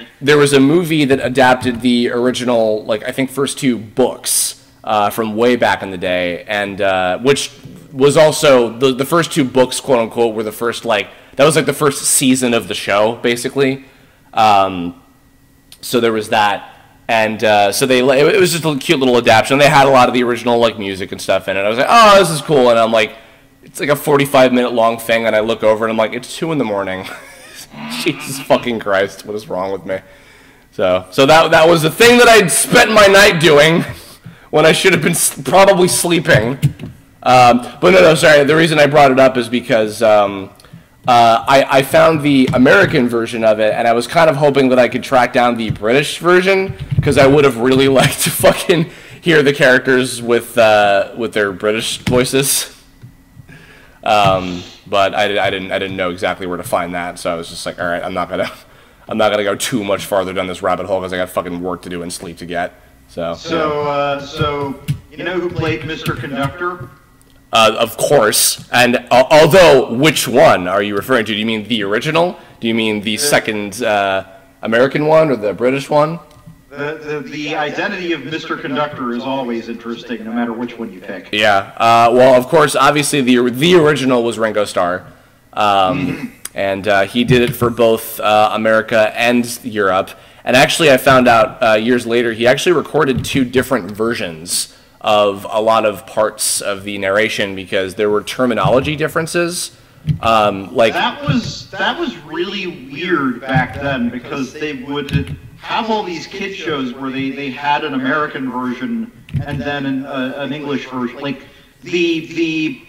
movie that adapted the original, like, I think first two books from way back in the day, and which was also the first two books, quote unquote, were the first, like, that was like the first season of the show, basically. So there was that. And so it was just a cute little adaptation. They had a lot of the original, like, music and stuff in it. I was like, oh, this is cool. And I'm like, it's like a 45-minute long thing. And I look over and I'm like, it's 2 a.m. Jesus fucking Christ, what is wrong with me? So that was the thing that I'd spent my night doing when I should have been probably sleeping. But no, sorry. The reason I brought it up is because I found the American version of it, and I was kind of hoping that I could track down the British version, because I would have really liked to fucking hear the characters with their British voices. But I didn't know exactly where to find that, so I was just like, all right, I'm not gonna go too much farther down this rabbit hole, because I got fucking work to do and sleep to get. So you know who played Mr. Conductor? Of course, and although, which one are you referring to? Do you mean the original? Do you mean the second American one, or the British one? The identity of Mr. Conductor is always interesting, no matter which one you pick. Yeah, well, of course, obviously the original was Ringo Starr, and he did it for both America and Europe. And actually, I found out years later, he actually recorded 2 different versions of a lot of parts of the narration, because there were terminology differences. Like that was really weird back then, because they would have all these kid shows where they had an American version and then an English version. Like the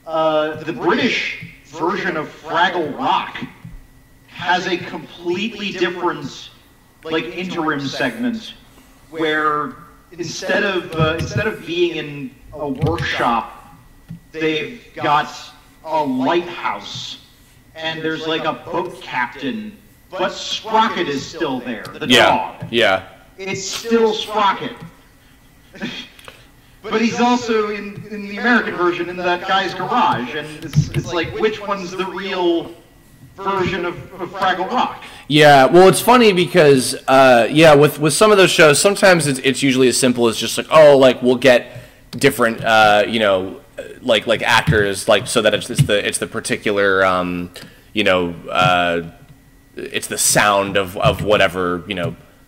British version of Fraggle Rock has a completely different, like, interim segment where instead of being in a workshop, they've got a lighthouse, and there's like a boat captain, but Sprocket is still there, the dog. Yeah. It's still Sprocket. But he's also in the American version in that guy's garage, and it's like, which one's the real version of Fraggle Rock? Yeah, well, it's funny because, with some of those shows, sometimes it's usually as simple as just like, oh, like, we'll get different, like actors, like, so that it's the particular, it's the sound of whatever,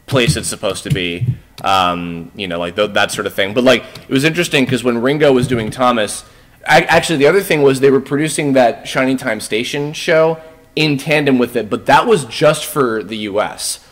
place it's supposed to be, like that sort of thing. But like, it was interesting because when Ringo was doing Thomas, actually the other thing was they were producing that Shining Time Station show in tandem with it, but that was just for the U.S.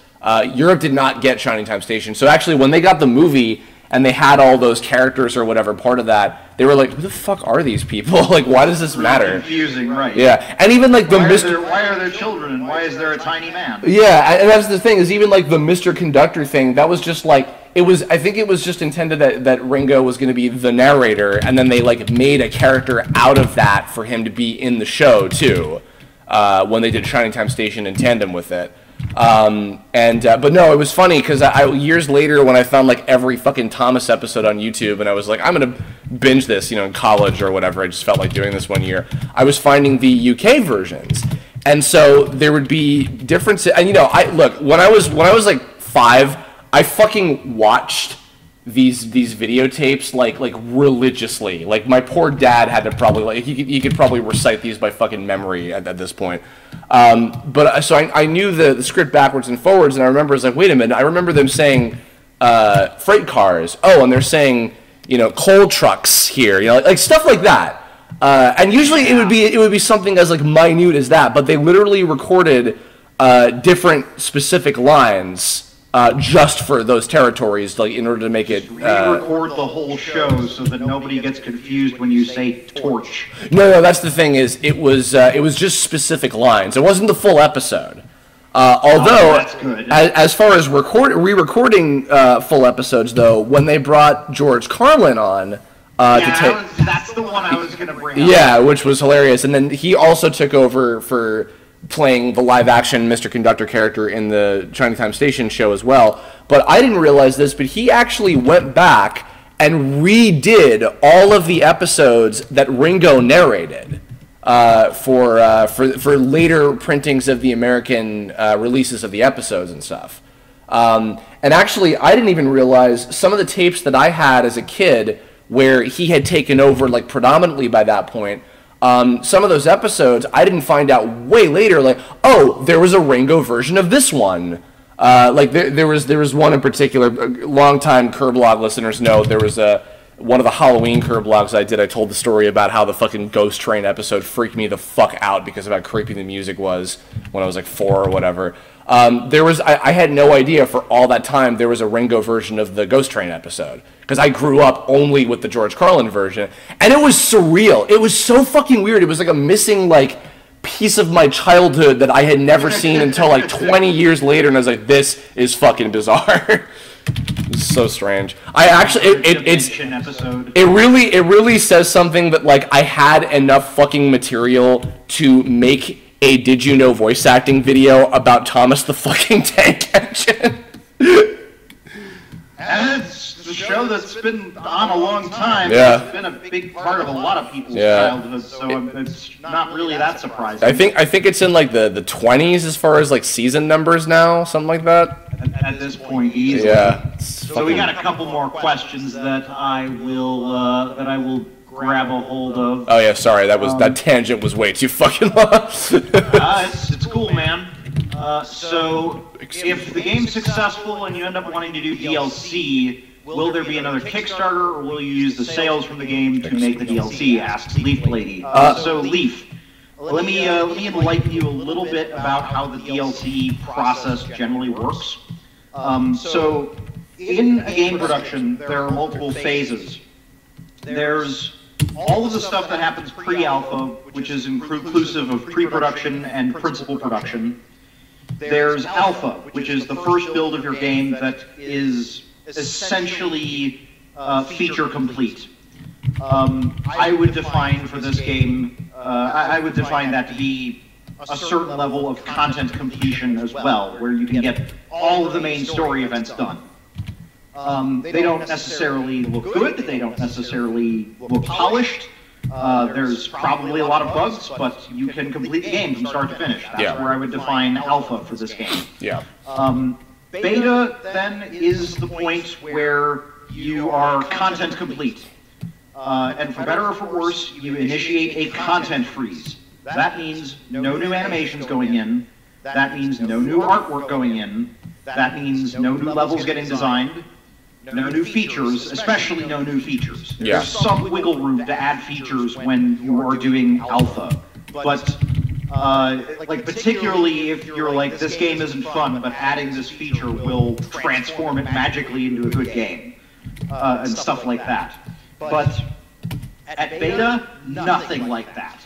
Europe did not get Shining Time Station. So actually, when they got the movie and they had all those characters or whatever part of that, they were like, who the fuck are these people? Like, why does this matter? Confusing, right? Yeah, and even like why are there children and why is there a tiny man? Yeah, and that's the thing, is even like the Mr. Conductor thing, that was just like, I think it was just intended that Ringo was going to be the narrator, and then they like made a character out of that for him to be in the show too, when they did Shining Time Station in tandem with it. But no, it was funny because I years later when I found like every fucking Thomas episode on YouTube, and I was like, I'm gonna binge this, in college or whatever. I just felt like doing this one year. I was finding the UK versions, and so there would be differences. And when I was like 5, I fucking watched these videotapes like religiously. Like my poor dad had to probably like he could probably recite these by fucking memory at this point. But so I knew the script backwards and forwards, and I remember, I was like, wait a minute, I remember them saying freight cars. Oh, and they're saying coal trucks here, like stuff like that. And usually it would be something as like minute as that, but they literally recorded different specific lines. Just for those territories, like in order to make it re-record the whole show so that nobody gets confused when you say torch. No, that's the thing, is it was just specific lines. It wasn't the full episode. Although, that's good. As far as re-recording full episodes, though, when they brought George Carlin on to take, that's the one I was going to bring up. Yeah, which was hilarious, and then he also took over for playing the live-action Mr. Conductor character in the Shining Time Station show as well. But I didn't realize this, but he actually went back and redid all of the episodes that Ringo narrated for later printings of the American releases of the episodes and stuff. And actually, I didn't even realize some of the tapes that I had as a kid where he had taken over like predominantly by that point. Some of those episodes, I didn't find out way later, like, oh, there was a Ringo version of this one. Like, there was one in particular, long-time Curblog listeners know, there was one of the Halloween Curblogs I did, I told the story about how the fucking Ghost Train episode freaked me the fuck out because of how creepy the music was when I was like 4 or whatever. I had no idea for all that time there was a Ringo version of the Ghost Train episode, because I grew up only with the George Carlin version, and it was surreal. It was so fucking weird. It was like a missing like piece of my childhood that I had never seen until like 20 years later, and I was like, this is fucking bizarre. It's so strange. It really says something that like I had enough fucking material to make a Did You Know voice acting video about Thomas the fucking Tank Engine. And it's the show that's been on a long time. Yeah. It's been a big part of a lot of people's childhood, so it's not really that surprising. I think it's in like the 20s as far as like season numbers now, something like that. At this point, easily. Yeah. So we got a couple more questions that I will grab a hold of. Oh yeah, sorry, that tangent was way too fucking long. It's cool, man. So if the game's successful and you end up wanting to do DLC, will there be another Kickstarter, or will you use the sales from the game to make the DLC? Asks Leaf Lady. So Leaf, let me enlighten you a little bit about how the DLC process generally works. So in a game production, there are multiple phases. There's all of the stuff that happens pre-alpha, which is inclusive of pre-production and principal production. There's alpha, which is the first build of your game that is essentially feature complete. I would define for this game I would define that to be a certain level of content completion as well, where you can get all of the main story events done. They don't necessarily look good, they don't necessarily look polished. There's probably a lot of bugs, but you can complete the game from start to finish. That's where I would define alpha for this game. Yeah. Beta, then, is the point where you are content complete. And for better or for worse, you initiate a content freeze. That means no new animations going in. That means no new artwork going in. That means no new levels getting designed. No new features, especially no new features. Yeah. There's some wiggle room to add features when you are doing alpha. But, like, particularly if you're like, this game isn't fun, but adding this feature will transform it magically into a good game. And stuff like that. But at beta, nothing like that.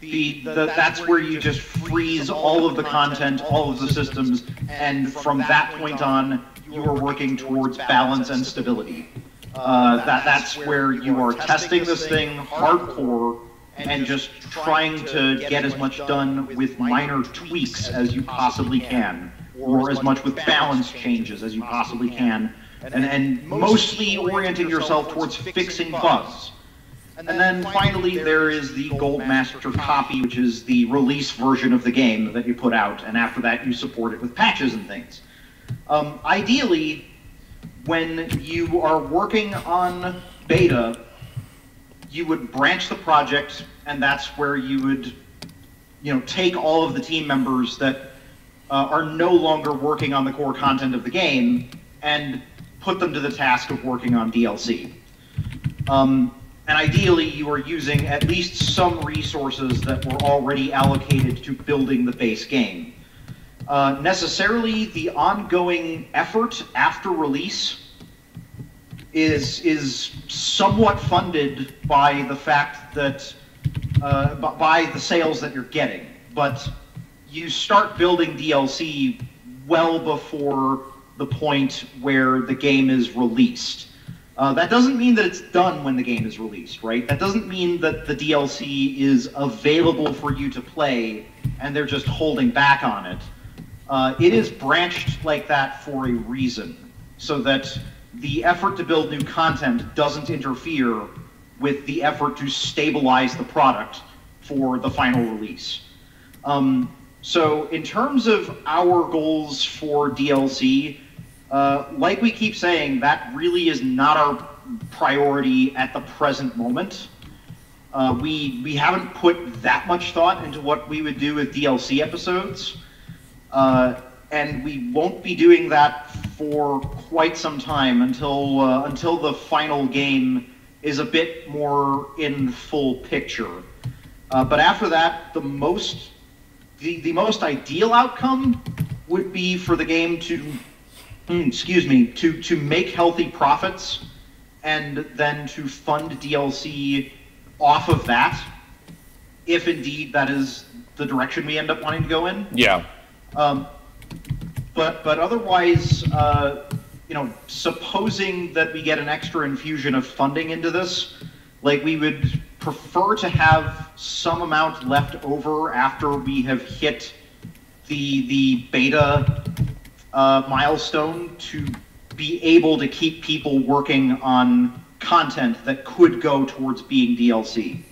That's where you just freeze all of the content, all of the systems, and from that point on, you are working towards balance and stability. That's where you are testing this thing hardcore and just trying to get as much done with minor tweaks as you possibly can, or as much with balance changes as you possibly can, and mostly orienting yourself towards fixing bugs. And then finally there is the Gold Master copy, which is the release version of the game that you put out, and after that you support it with patches and things. Ideally, when you are working on beta, you would branch the project, and that's where you would, take all of the team members that are no longer working on the core content of the game and put them to the task of working on DLC. And ideally, you are using at least some resources that were already allocated to building the base game. Necessarily, the ongoing effort after release is somewhat funded by the fact that, by the sales that you're getting. But you start building DLC well before the point where the game is released. That doesn't mean that it's done when the game is released, right? That doesn't mean that the DLC is available for you to play and they're just holding back on it. It is branched like that for a reason, so that the effort to build new content doesn't interfere with the effort to stabilize the product for the final release. So in terms of our goals for DLC, like we keep saying, that really is not our priority at the present moment. We haven't put that much thought into what we would do with DLC episodes, and we won't be doing that for quite some time until the final game is a bit more in full picture. But after that, the most ideal outcome would be for the game to to make healthy profits and then to fund DLC off of that, if indeed that is the direction we end up wanting to go in. Yeah. But otherwise, supposing that we get an extra infusion of funding into this, like, we would prefer to have some amount left over after we have hit the beta milestone to be able to keep people working on content that could go towards being DLC.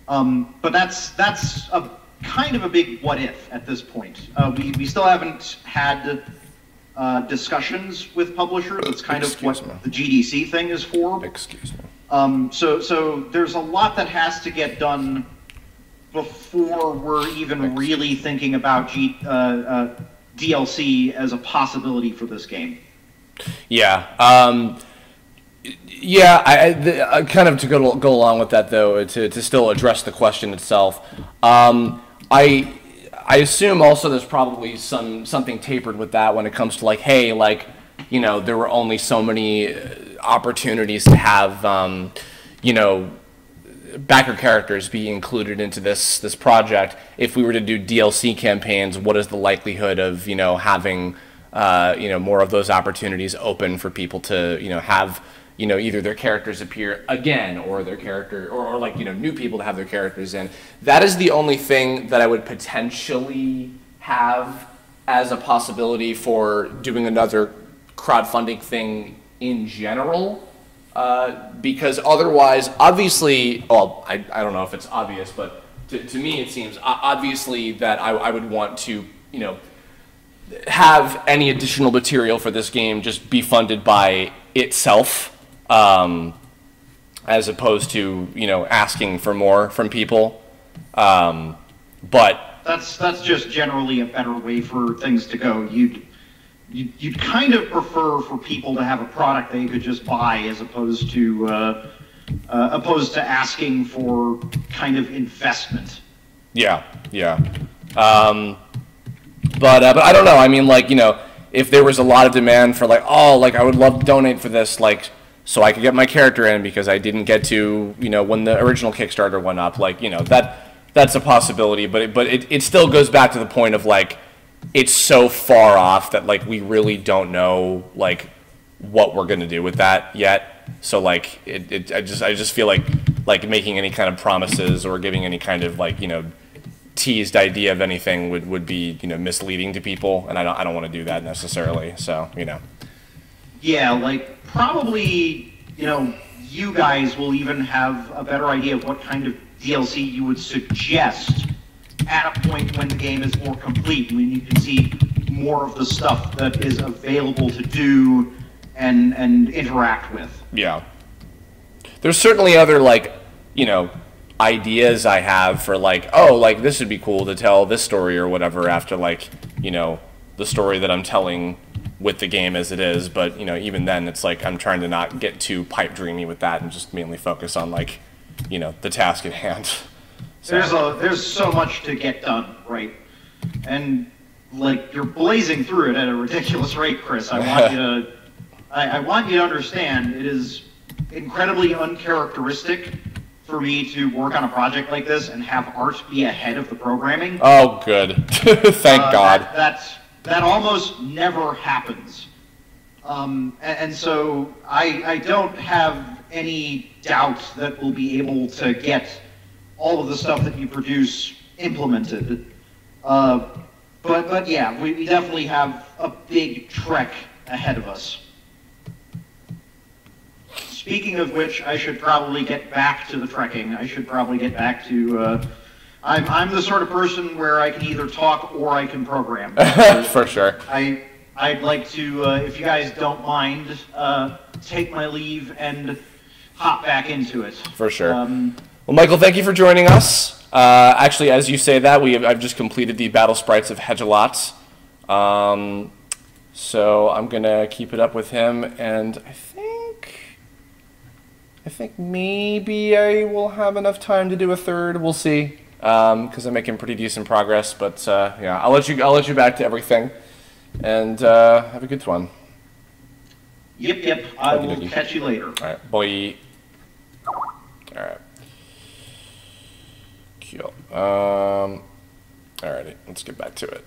But that's a kind of a big what if at this point. We still haven't had discussions with publishers. That's kind of what the GDC thing is for. Excuse me. So there's a lot that has to get done before we're even really thinking about DLC as a possibility for this game. Yeah. I kind of to go along with that, though, to still address the question itself. I assume also there's probably something tapered with that when it comes to, like, hey, like, there were only so many opportunities to have backer characters be included into this project. If we were to do DLC campaigns, what is the likelihood of having more of those opportunities open for people to have you know, either their characters appear again or their character, or like, you know, new people to have their characters in. That is the only thing that I would potentially have as a possibility for doing another crowdfunding thing in general. Because otherwise, obviously, well, I don't know if it's obvious, but to me it seems obviously that I would want to, you know, have any additional material for this game just be funded by itself, as opposed to, you know, asking for more from people. But that's just generally a better way for things to go. You'd kind of prefer for people to have a product they could just buy, as opposed to asking for kind of investment. Yeah. But I don't know. I mean, like, you know, if there was a lot of demand for, like, oh, like, I would love to donate for this, like, so I could get my character in because I didn't get to, you know, when the original Kickstarter went up, like, you know, that's a possibility. But it still goes back to the point of, like, it's so far off that, like, we really don't know, like, what we're gonna do with that yet. So, like, I just feel like making any kind of promises or giving any kind of, like, you know, teased idea of anything would be, you know, misleading to people, and I don't want to do that necessarily. So, you know. Yeah, like, probably, you know, you guys will even have a better idea of what kind of DLC you would suggest at a point when the game is more complete, when you can see more of the stuff that is available to do and interact with. Yeah. There's certainly other, like, you know, ideas I have for, like, oh, like, this would be cool to tell this story or whatever after, like, you know, the story that I'm telling with the game as it is. But, you know, even then, it's like I'm trying to not get too pipe dreamy with that and just mainly focus on, like, you know, the task at hand. So. There's so much to get done, right? And, like, you're blazing through it at a ridiculous rate, Chris. I want you to understand it is incredibly uncharacteristic for me to work on a project like this and have art be ahead of the programming. Oh, good. Thank God. That almost never happens. And so I don't have any doubt that we'll be able to get all of the stuff that you produce implemented. But yeah, we definitely have a big trek ahead of us. Speaking of which, I should probably get back to the trekking. I should probably get back to... I'm the sort of person where I can either talk or I can program. For sure. I'd like to, if you guys don't mind, take my leave and hop back into it. For sure. Well, Michael, thank you for joining us. Actually, as you say that, I've just completed the battle sprites of Hedgelot. So I'm going to keep it up with him, and I think maybe I will have enough time to do a third. We'll see, because I'm making pretty decent progress. But yeah, I'll let you back to everything, and have a good one. Yep. I will catch you later. All right, boy. All right. Cool. Alrighty, let's get back to it.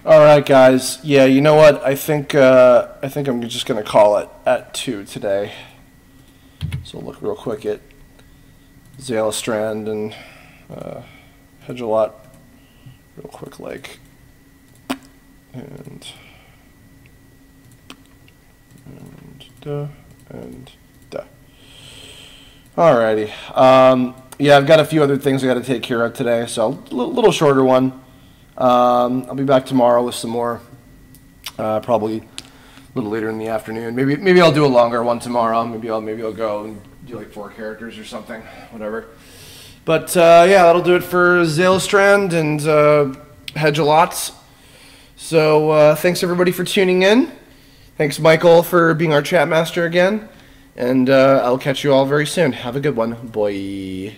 All right, guys. Yeah, you know what? I think I'm just gonna call it at 2 today. So look real quick at Zalestrand and Hedgelot real quick, like, and duh. Alrighty. Yeah, I've got a few other things I got to take care of today, so a little shorter one. I'll be back tomorrow with some more, probably a little later in the afternoon. Maybe I'll do a longer one tomorrow. Maybe I'll go and do like 4 characters or something, whatever. But yeah, that'll do it for Zalestrand and Hedgelots. So thanks everybody for tuning in. Thanks Michael for being our chat master again. And I'll catch you all very soon. Have a good one. Bye.